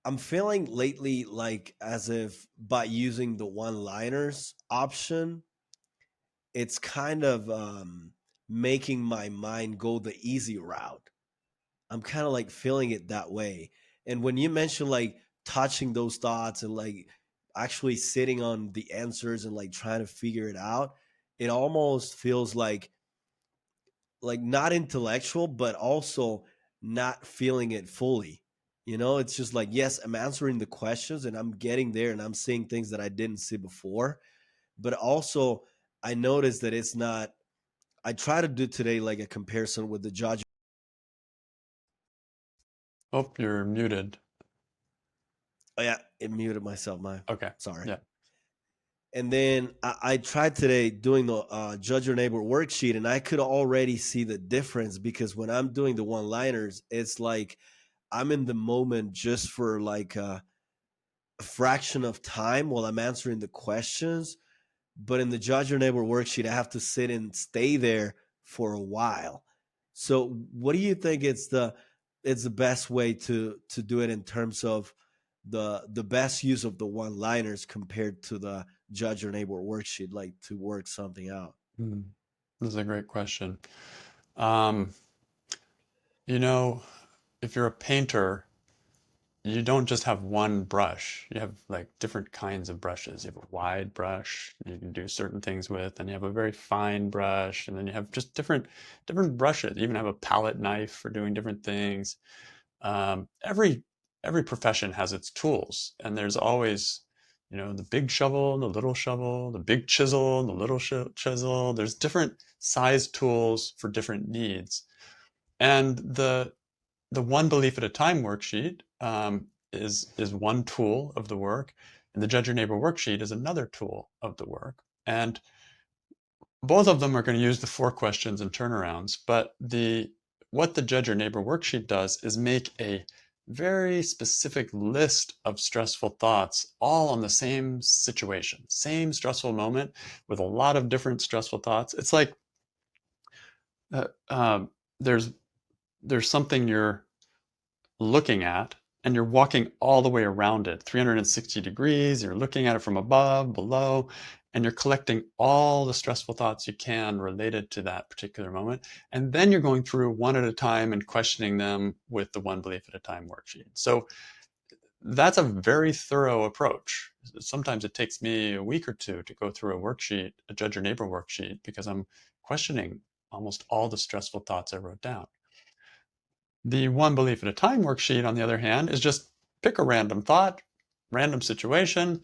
I'm feeling lately like as if by using the one-liners option, it's kind of making my mind go the easy route. I'm kind of like feeling it that way. And when you mention like touching those thoughts and like actually sitting on the answers and like trying to figure it out, it almost feels like not intellectual, but also not feeling it fully. You know, it's just like, yes, I'm answering the questions and I'm getting there and I'm seeing things that I didn't see before. But also, I noticed that it's not, I try to do today like a comparison with the judge. Oh, you're muted. Oh, yeah, it muted myself. My Okay. sorry. Yeah. And then I tried today doing the judge your neighbor worksheet, and I could already see the difference because when I'm doing the one liners, it's like I'm in the moment just for like a fraction of time while I'm answering the questions. But in the judge your neighbor worksheet, I have to sit and stay there for a while. So what do you think it's the best way to do it in terms of the best use of the one liners compared to the judge your neighbor worksheet, like to work something out? Hmm. This is a great question. Um, you know, if you're a painter, you don't just have one brush. You have like different kinds of brushes. You have a wide brush you can do certain things with, and you have a very fine brush, and then you have just different brushes. You even have a palette knife for doing different things. Every profession has its tools, and there's always, the big shovel, the little shovel, the big chisel, the little chisel. There's different size tools for different needs, and the one belief at a time worksheet is one tool of the work, and the judge your neighbor worksheet is another tool of the work. And both of them are going to use the four questions and turnarounds, but the what the judge your neighbor worksheet does is make a very specific list of stressful thoughts all on the same situation, same stressful moment with a lot of different stressful thoughts. It's like uh, um, there's something you're looking at and you're walking all the way around it 360 degrees. You're looking at it from above, below, and you're collecting all the stressful thoughts you can related to that particular moment. And then you're going through one at a time and questioning them with the one belief at a time worksheet. So that's a very thorough approach. Sometimes it takes me a week or two to go through a worksheet, a judge your neighbor worksheet, because I'm questioning almost all the stressful thoughts I wrote down. The one belief at a time worksheet, on the other hand, is just pick a random thought, random situation,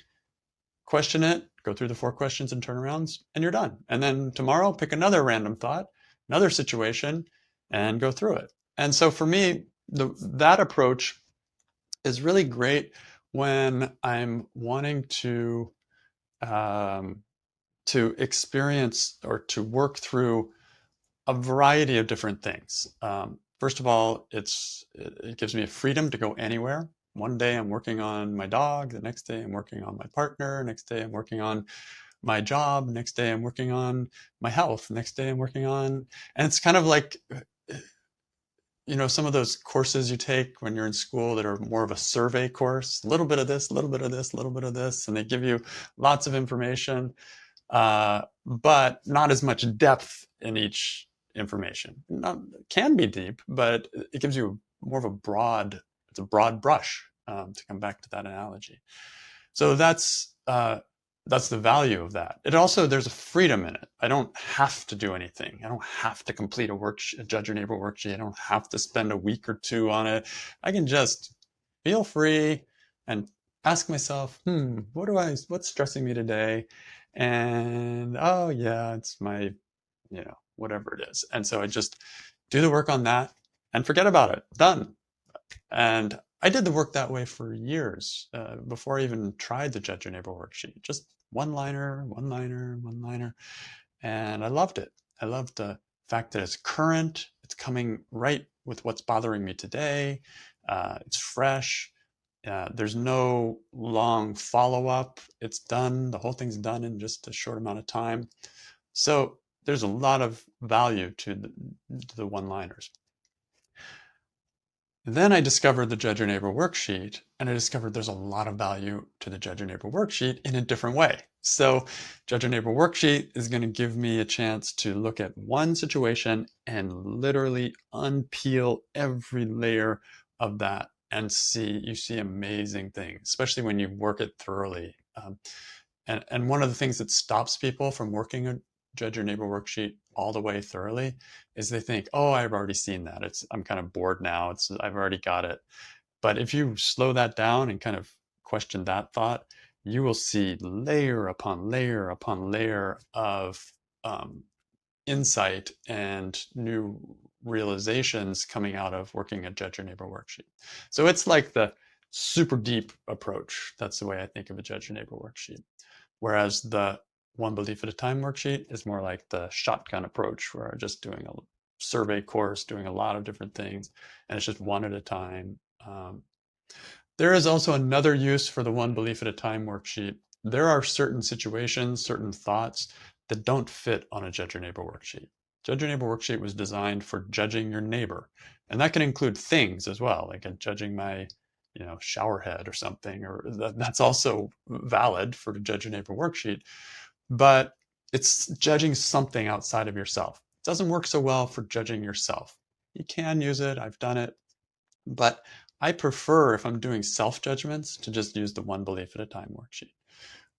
question it, go through the four questions and turnarounds, and you're done. And then tomorrow, pick another random thought, another situation, and go through it. And so for me, that approach is really great when I'm wanting um, to experience or to work through a variety of different things. First of all, it gives me a freedom to go anywhere. One day I'm working on my dog, the next day I'm working on my partner, next day I'm working on my job, next day I'm working on my health, next day I'm working on, and it's kind of like, some of those courses you take when you're in school that are more of a survey course, a little bit of this, a little bit of this, a little bit of this, and they give you lots of information, but not as much depth in each information. Not, can be deep, but it gives you more of it's a broad brush, to come back to that analogy. So that's the value of that. It also, there's a freedom in it. I don't have to do anything. I don't have to complete a judge your neighbor worksheet. I don't have to spend a week or two on it. I can just feel free and ask myself, what's stressing me today? And oh yeah, it's my, whatever it is. And so I just do the work on that and forget about it. Done. And I did the work that way for years, before I even tried the Judge Your Neighbor worksheet. Just one liner, one liner, one liner. And I loved it. I loved the fact that it's current, it's coming right with what's bothering me today, it's fresh. There's no long follow up. It's done. The whole thing's done in just a short amount of time. So there's a lot of value to the one liners. Then I discovered the Judge Your Neighbor worksheet, and I discovered there's a lot of value to the Judge Your Neighbor worksheet in a different way. So Judge Your Neighbor worksheet is going to give me a chance to look at one situation and literally unpeel every layer of that and you see amazing things, especially when you work it thoroughly. And one of the things that stops people from working a Judge Your Neighbor worksheet all the way thoroughly is they think, oh, I've already seen that. I'm kind of bored now. I've already got it. But if you slow that down and kind of question that thought, you will see layer upon layer upon layer of um, insight and new realizations coming out of working a Judge Your Neighbor worksheet. So it's like the super deep approach. That's the way I think of a Judge Your Neighbor worksheet. Whereas the one belief at a time worksheet is more like the shotgun approach, where I'm just doing a survey course, doing a lot of different things, and it's just one at a time. There is also another use for the one belief at a time worksheet. There are certain situations, certain thoughts that don't fit on a Judge Your Neighbor worksheet. Judge Your Neighbor worksheet was designed for judging your neighbor. And that can include things as well, like judging my shower head or something, or that's also valid for the Judge Your Neighbor worksheet. But it's judging something outside of yourself. It doesn't work so well for judging yourself. You can use it, I've done it, but I prefer, if I'm doing self-judgments, to just use the one belief at a time worksheet.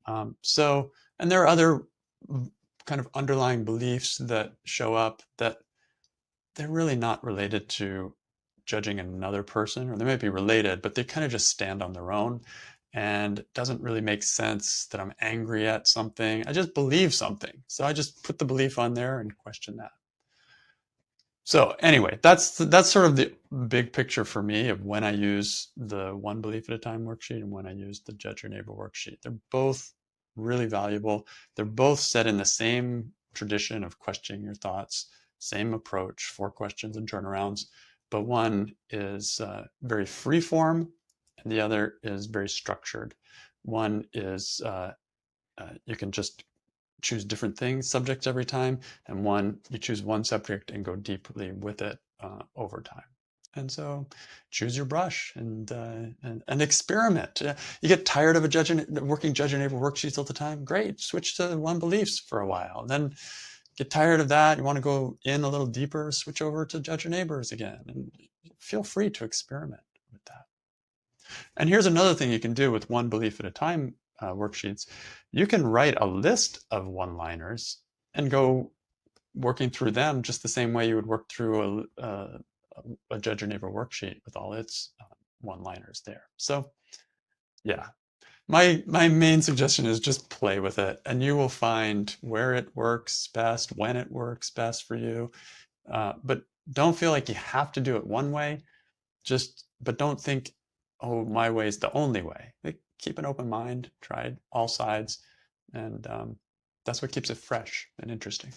And there are other kind of underlying beliefs that show up that they're really not related to judging another person, or they might be related, but they kind of just stand on their own. And it doesn't really make sense that I'm angry at something. I just believe something. So I just put the belief on there and question that. So anyway, that's sort of the big picture for me of when I use the one belief at a time worksheet and when I use the Judge Your Neighbor worksheet. They're both really valuable. They're both set in the same tradition of questioning your thoughts, same approach, 4 questions and turnarounds, but one is very free form and the other is very structured. One is you can just choose different things, subjects every time, and one, you choose one subject and go deeply with it over time. And so choose your brush and experiment. You get tired of working Judge Your Neighbor worksheets all the time? Great, switch to one beliefs for a while. Then get tired of that, you want to go in a little deeper, switch over to Judge Your Neighbors again. And feel free to experiment with that. And here's another thing you can do with one belief at a time worksheets. You can write a list of one-liners and go working through them just the same way you would work through a Judge Your Neighbor worksheet with all its one-liners there. So yeah, my main suggestion is just play with it and you will find where it works best, when it works best for you. But don't feel like you have to do it one way. But don't think, oh, my way is the only way. Like, keep an open mind, try all sides, and that's what keeps it fresh and interesting.